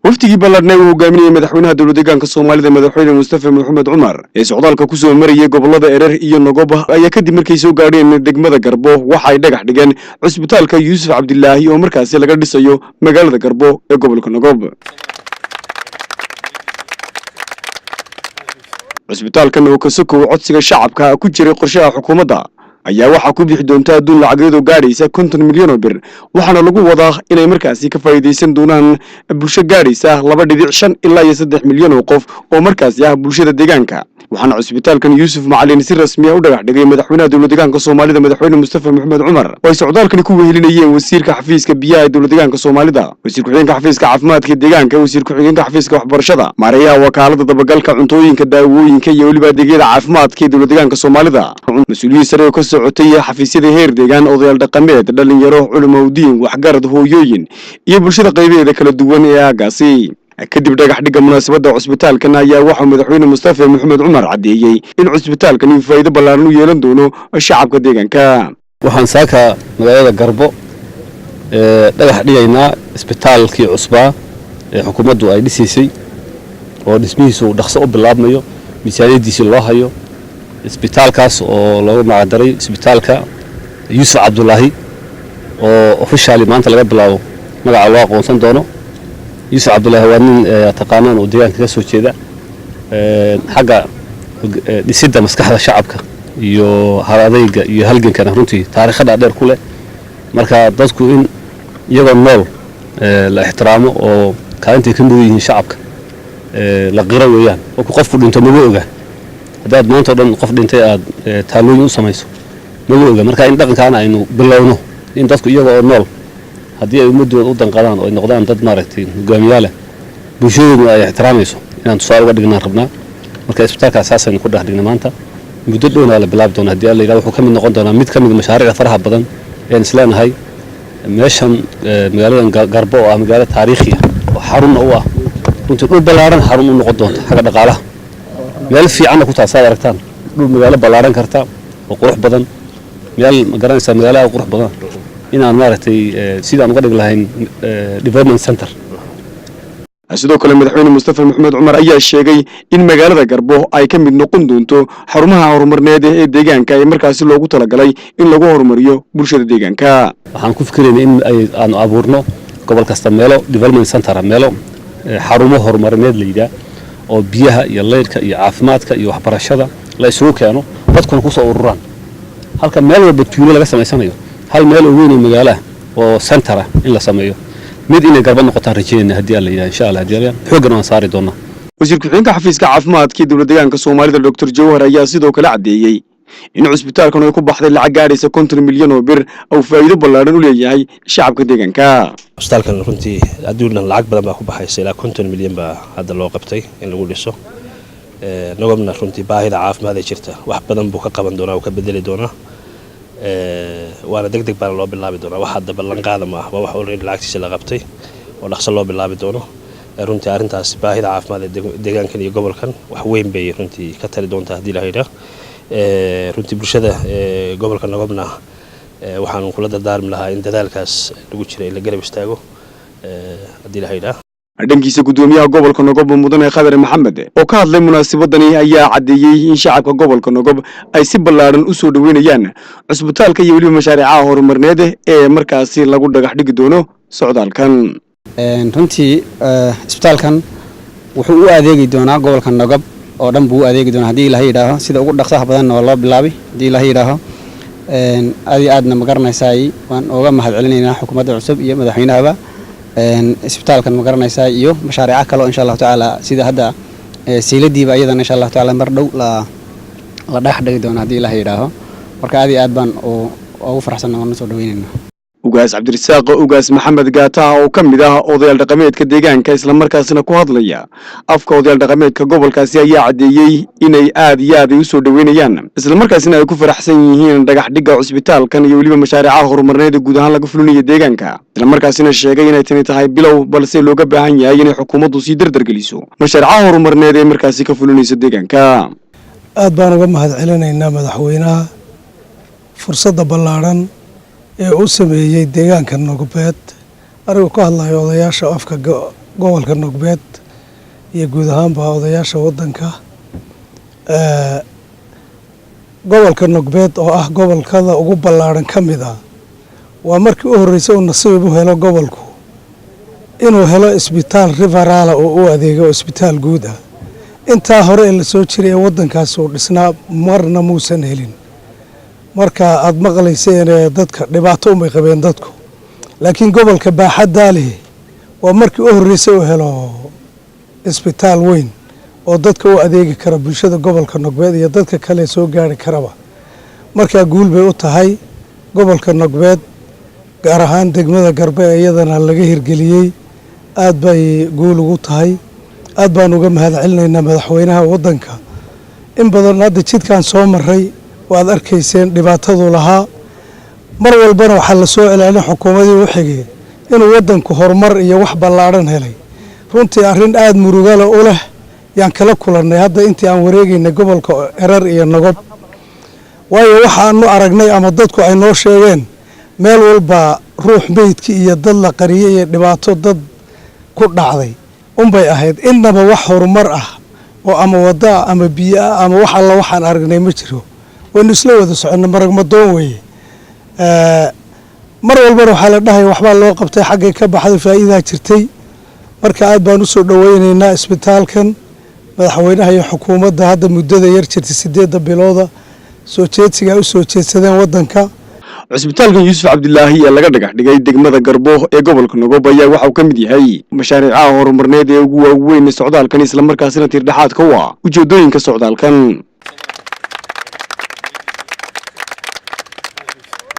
waftigii balladhnay uu hogaaminayay madaxweynaha dowladdeegaanka Soomaalida madaxweyne Mustafa Maxamed Cumar ee socdaalka ku soo marayay gobolada Erer iyo Nogob ayaa kadib markay soo gaadheen degmada Garbo waxa ay dhagax dhigeen cusbitaalka Yuusuf Cabdilaahi oo markaasi laga dhisayo magaalada Garbo ee gobolka Nogob. cusbitaalkan oo ka sokow codsiga shacabka ku jiray qorshaha xukuumadda ayaa waxa ku bixi doonta adduun lacageed oo gaadhaysa 50 milyan oo bir waxaana lagu wadaa inay markaasi ka faa'iideysan doonaan bulsho gaadhaysa 2.5 ilaa 3 milyan oo qof oo markaasi ah bulshada deegaanka. waxaana cusbitaalkan Yuusuf Macalin si rasmi ah u dhagax dhigay madaxweynaha dowladdeegaanka Soomaalida madaxweyne Mustafa Maxamed Cumar oo socdaalkan ku wehelinayeen wasiirka xafiiska biyaha ee dowladdeegaanka Soomaalida, wasiirka xigeenka xafiiska caafimaadka deegaanka, wasiirka xigeenka xafiiska waxbarashada, maareeyaha wakaalada dabagalka cuntooyinka, daawooyinka iyo waliba adeegyada caafimaadka ee dowladdeegaanka Soomaalida. mas'uuliyiin sare oo ka socotay xafiisyada heer deegaan, odayaal dhaqameed, dhalinyaro, culimooyin, waxgarad, hooyooyin iyo bulshada qaybaheeda kala duwan ee aagaasi. kadib dhagax dhigga munaasabadda cusbitaalkan ayaa waxa madaxweyne Mustafa Maxamed Cumar cadeeyay in cusbitaalkan uu faa'iido ballaaran u yeelan doono shacabka deegaanka. waxaan saaka magaalada Garbo dhagax dhigaynaa cusbitaalkii cusbaa ee xukuumaddu ay dhisay oo dhismihiisu dhaqso u bilaabmayo, miisaaniyadiisa loo hayo. cusbitaalkaas oo loogu magacdaray cusbitaalka Yuusuf Cabdilaahi oo officially maanta laga bilaabo magaca loo aqoonsan doono. Yuusuf Cabdilaahi waa nin taqaanaan oo deegaanka ka soo jeeda xagga dhisidda maskaxda shacabka iyo haradayga iyo halganka runtii taariikhda dheer ku leh. marka dadku in iyagoo nool la ixtiraamo oo kaalinta ka mid yihiin shacabka la qiro weeyaan. oo qofku dhinto ma oga hadaad maanta dhan qof dhintay aad taalooyin u samayso ma oga. marka in dhaqankaana aynu bilowno in dadku iyagoo nool haddii ay ummadooda u danqadaan oo ay noqdaan dad maaragtay hogaamiyaal bulshadoodu ay ixtiraamayso inaan tusaale uga dhignaan rabnaa. marka isbitaalka asaasaynu ku dhaxdhignay maanta muddo dhowna la bilaabi doonaa haddii alla yiraahdo. wuxuu ka mid noqon doonaa mid ka mid mashaariicda faraha badan ee isleenahay meeshan magaaladan Garbo oo ah magaalo taariikhi ah oo xarun u ah runtii dhul ballaaran xarun u noqon doonta xagga dhaqaalaha. meel fiican ku taasay aragtaan dhul magaalo ballaaran karta oo qurux badan, meel magaranaysa magaalo qurux badan inaan maaragtay sidaan uga dhig lahayn development center. sidoo kale madaxweyne Mustafa Maxamed Cumar ayaa sheegay in magaalada Garbo ay ka mid noqon doonto xarumaha horumarneed ee deegaanka ee markaasi loogu talagalay in lagu horumariyo bulshada deegaanka. waxaan ku fikiraynaa in aan abuurno gobol kasta meelo development center, meelo xarumo horumarineed leeyahay oo biyaha iyo leyrka iyo caafimaadka iyo waxbarashada la isugu keeno, dadkuna ku soo ururaan. halka meel walba tuulo laga sameysanayo hal meel oo weyn oo magaalaha oo center ah in la sameeyo mid inay Garbo noqotaan rajeeyna haddii alla yiraahdo insha Allah haddii xooggan aan saari doonaa. wasiirka xigeenka xafiiska caafimaadka ee dowladdeegaanka Soomaalida Dr. Jawhar ayaa sidoo kale cadeeyay in cusbitaalkan ay ku baxday lacag gaadhaysa 50 milyan oo bir oo faa'iido ballaaran u leeyahay shacabka deegaanka. cusbitaalkan runtii adduunna lacag badan baa ku baxaysa ilaa 50 milyan baa hadda loo qabtay in lagu dhiso. Nogobna runtii baahida caafimaad ee jirta wax badan buu ka qaban doonaa oo ka bedeli doonaa. waana degdeg baa loo bilaabi doonaa. wax hadda ballan qaada ma ah, wax already lacagtiisa la qabtay oo dhaqso loo bilaabi doono. runtii arrintaas baahida caafimaad ee deegaankan iyo gobolkan wax weyn bay runtii ka tari doontaa haddii la yiraahdo. runtii bulshada gobolka Nogobna waxaan kula dardaarmi lahaa in dadaalkaas lagu jiray la garab istaago haddii la yiraahdo. dhankiisa gudoomiyaha gobolka Nogob Mudane Khadar Maxamed oo ka hadlay munaasabadani ayaa cadeeyay in shacabka gobolka Nogob ay si ballaaran u soo dhaweynayaan cusbitaalka iyo waliba mashaariicaha horumarneed ee markaasi lagu dhagax dhigi doono socdaalkan. runtii cusbitaalkan wuxuu u adeegi doonaa gobolka Nogob oo dhan buu u adeegi doonaa haddii Ilaahay yiraahdo. sida ugu dhaqsaha badan oo loo bilaabay haddii Ilaahay yiraahdo. aadna ma garanaysaa waan uga mahadcelinaynaa xukuumadda cusub iyo madaxweynahaba. isbitaalkan ma garanaysaa iyo mashaariic kale oo insha Allah taala sida hadda siiladiiba iyadana insha Allah taala mar dhow la dhagax dhigi doono haddii Ilaahay yiraahdo. marka aad baan ugu faraxsanahay oo soo dhaweynayna. ugaas Cabdirasaaq ugaas Maxamed Gaata oo ka mid ah odayaal dhaqameedka deegaanka isla markaasina ku hadlaya afka odayaal dhaqameedka gobolkaasi ayaa cadeeyay inay aad iyo aad u soo dhaweynayaan isla markaasina ay ku faraxsan yihiin dhagax dhigga cusbitaalkan iyo waliba mashaariicaha horumarneed guud ahaan laga fulinayo deegaanka. isla markaasina sheegay inay tani tahay bilow balse looga baahan yahay in xukuumaddu si dardar geliso mashaariicaha horumarneed ee markaasi ka fulinayso deegaanka. aad baan uga mahadcelinaynaa madaxweynaha fursadda ballaaran ee uu sameeyay deegaanka Nogobeed. anigu ka hadlayo odayaasha afka gobolka Nogbeed iyo guud ahaanba odayaasha waddanka. Gobolka Nogbeed oo ah gobolkada ugu ballaaran ka mid ah waa markii u horeysay uu nasiib u helo gobolku inuu helo isbitaal riferaal oo u adeego isbitaal guud ah. intaa hore ee la soo jiray waddankaas uu dhisnaa marna muusan helin. marka aad maqlayseen dadka dhibaato uma qabeen dadku, laakiin gobolka baaxadda leh waa markii u horeysay uu helo isbitaal weyn oo dadka u adeegi kara bulshada gobolka Nogbeed iyo dadka kale soo gaari karaba. marka guul bay u tahay gobolka Nogbeed, gaar ahaan degmada Garbe iyadana laga hirgeliyay. aad bay guul ugu tahay. aad baan uga mahadcelinaynaa madaxweynaha waddanka. in badan hadda jidkan soo maray waad arkayseen dhibaatadu lahaa. mar walbana waxaa la soo celcelin xukuumadii u xigay inuu waddanku horumar iyo wax ballaaran helay. runtii arrin aad murugale u leh yaan kala kulannay hadda intii aan wareegaynay gobolka Erar iyo Nogob. waayo waxaanu aragnay ama dadku ay noo sheegeen meel walba ruux meydki iyo dad la qariyay iyo dhibaato dad ku dhacday unbay ahayd. innaba wax horumar ah oo ama wada ama biyo ama wax alla waxaan aragnay ma jiro. waynu isla wada soconay maragmadoon weeye. mar walbana waxaa la dhahay waxbaa loo qabtay xaggay ka baxday faa'iidaa jirtay. marka aad baan u soo dhaweynaynaa isbitaalkan madaxweynaha iyo xukuumadda hadda muddada yar jirtay 8 bilooda soo jeedsiga u soo jeedsadeen waddanka. cisbitaalkan Yuusuf Cabdilaahi ee laga dhagax dhigay degmada Garbo ee gobolka Nogob ayaa waxa uu ka mid yahay mashaariicaha horumarneed ee ugu waaweyn socdaalkan isla markaasina tiir dhaxaad ka waa ujeedooyinka socdaalkan.